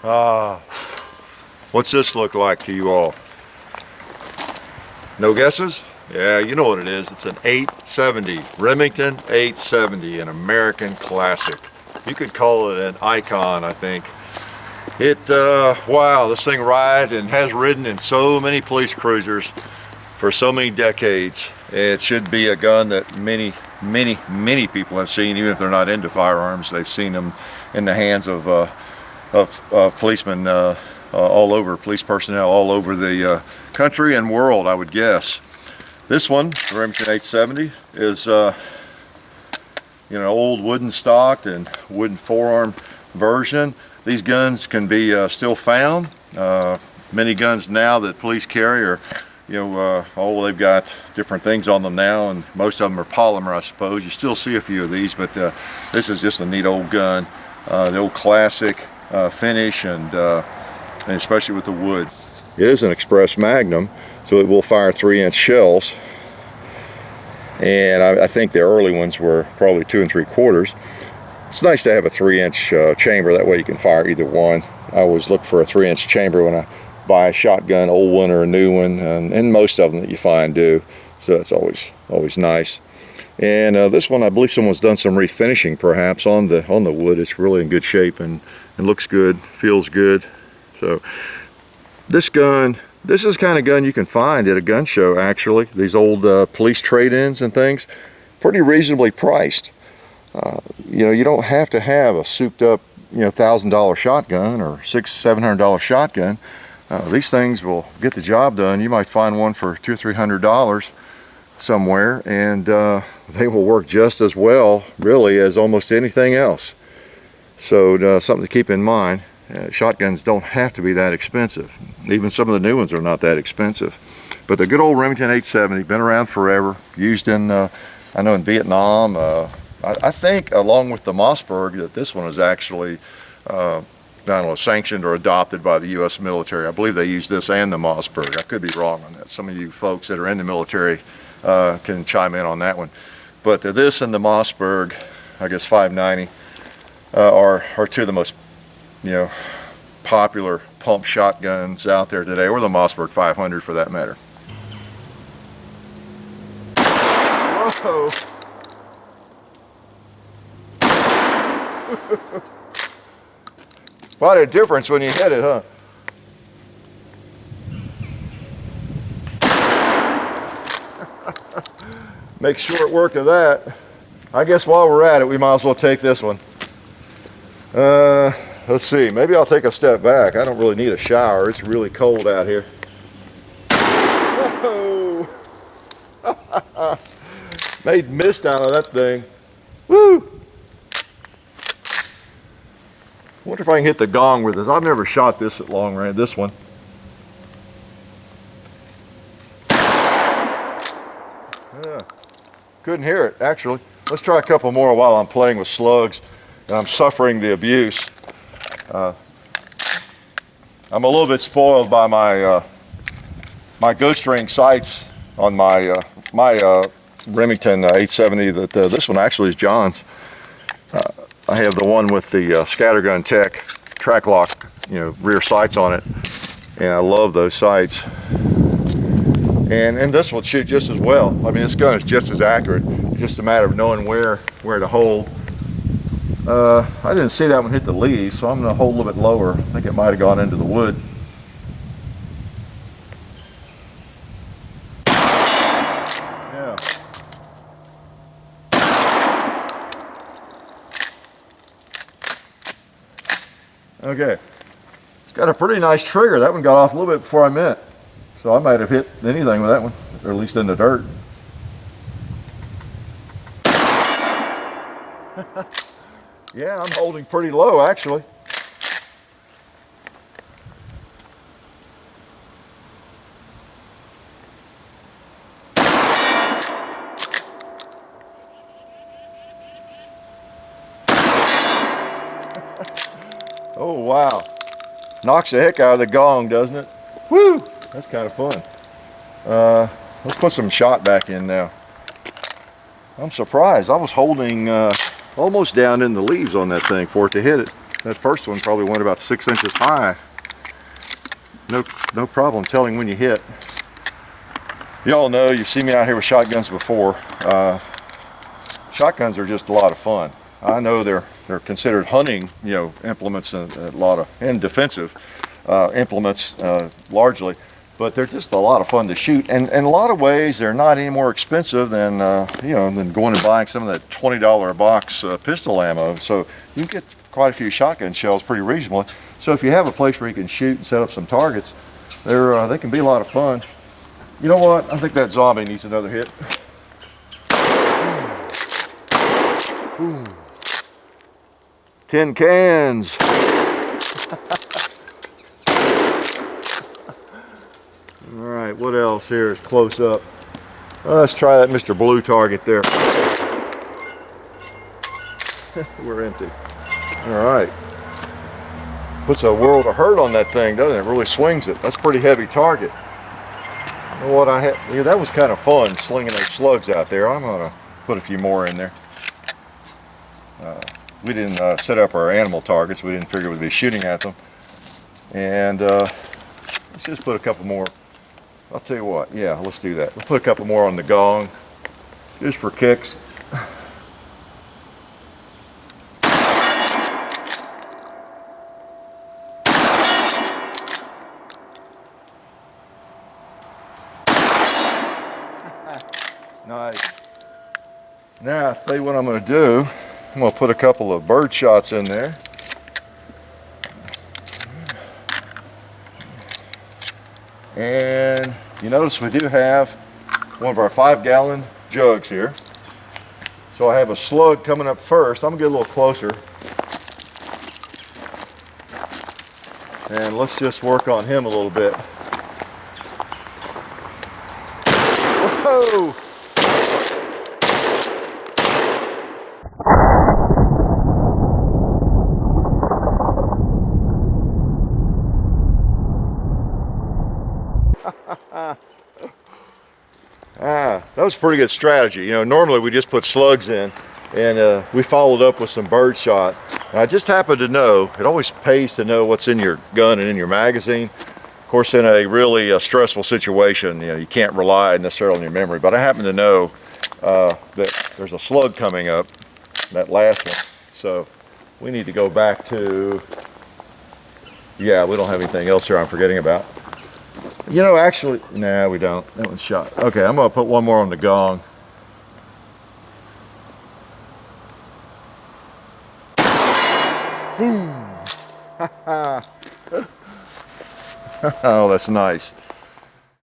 What's this look like to you all? No guesses? Yeah, you know what it is. It's an 870, Remington 870, an American classic. You could call it an icon, I think. Wow, this thing rides and has ridden in so many police cruisers for so many decades. It should be a gun that many people have seen, even if they're not into firearms. They've seen them in the hands of policemen all over, police personnel all over the country and world, I would guess. This one, the Remington 870, is old wooden stocked and wooden forearm version. These guns can be still found. Many guns now that police carry are, they've got different things on them now, and most of them are polymer, I suppose. You still see a few of these, but this is just a neat old gun. The old classic finish, and especially with the wood. It is an express magnum, so it will fire 3-inch shells, and I think the early ones were probably 2 3/4. It's nice to have a 3-inch chamber, that way you can fire either one. I always look for a 3-inch chamber when I buy a shotgun, old one or a new one, and most of them that you find do, so that's always nice. And this one, I believe someone's done some refinishing perhaps on the wood. It's really in good shape and looks good, feels good. So this gun, this is the kind of gun you can find at a gun show, actually. These old police trade-ins and things, pretty reasonably priced. You don't have to have a souped up $1,000 shotgun or $600-700 shotgun. These things will get the job done. You might find one for $200 or $300 somewhere, and they will work just as well, really, as almost anything else. So something to keep in mind. Shotguns don't have to be that expensive. Even some of the new ones are not that expensive. But the good old Remington 870, been around forever, used in, I know, in Vietnam. I think, along with the Mossberg, that this one is actually, I don't know, sanctioned or adopted by the U.S. military. I believe they use this and the Mossberg. I could be wrong on that. Some of you folks that are in the military can chime in on that one. But this and the Mossberg, I guess 590, are two of the most popular pump shotguns out there today, or the Mossberg 500 for that matter. Whoa! Quite a difference when you hit it, huh? Make short work of that. I guess while we're at it, we might as well take this one. Let's see, maybe I'll take a step back. I don't really need a shower. It's really cold out here. Whoa! Made mist out of that thing. Woo! Wonder if I can hit the gong with this. I've never shot this at long range, this one. Yeah, couldn't hear it, actually. Let's try a couple more while I'm playing with slugs and I'm suffering the abuse. I'm a little bit spoiled by my my ghost ring sights on my Remington 870. That this one actually is John's. I have the one with the Scattergun Tech track lock, rear sights on it, and I love those sights. And this will shoot just as well. I mean, this gun is just as accurate. It's just a matter of knowing where to hold. I didn't see that one hit the leaves, so I'm going to hold a little bit lower. I think it might have gone into the wood. Yeah. Okay. It's got a pretty nice trigger. That one got off a little bit before I meant. So I might have hit anything with that one, or at least in the dirt. Yeah, I'm holding pretty low, actually. Oh, wow. Knocks the heck out of the gong, doesn't it? Woo! That's kind of fun. Let's put some shot back in now. I'm surprised. I was holding almost down in the leaves on that thing for it to hit it. That first one probably went about 6 inches high. No problem telling when you hit. Y'all know, you've seen me out here with shotguns before. Shotguns are just a lot of fun. I know they're considered hunting, implements, and defensive implements largely, but they're just a lot of fun to shoot. And in a lot of ways, they're not any more expensive than than going and buying some of that $20 a box pistol ammo. So you can get quite a few shotgun shells pretty reasonably. So if you have a place where you can shoot and set up some targets, they can be a lot of fun. You know what? I think that zombie needs another hit. Ooh. 10 cans. All right, what else here is close up? Let's try that Mr. Blue target there. We're empty. All right. Puts a world of hurt on that thing, doesn't it? Really swings it. That's a pretty heavy target. You know what I had? Yeah, that was kind of fun slinging those slugs out there. I'm gonna put a few more in there. We didn't set up our animal targets. We didn't figure we'd be shooting at them. And let's just put a couple more. I'll tell you what. Yeah, let's do that. We'll put a couple more on the gong, just for kicks. Nice. Now, I'll tell you what I'm going to do. I'm going to put a couple of bird shots in there. And you notice we do have one of our 5-gallon jugs here. So I have a slug coming up first. I'm going to get a little closer. And let's just work on him a little bit. Whoa! That was a pretty good strategy. Normally we just put slugs in, and we followed up with some bird shot. And I just happened to know, it always pays to know what's in your gun and in your magazine. Of course, in a really stressful situation, you can't rely necessarily on your memory, but I happen to know that there's a slug coming up, that last one. So we need to go back to, yeah, we don't have anything else here I'm forgetting about. Actually, nah, we don't. That one's shot. Okay, I'm going to put one more on the gong. Oh, that's nice.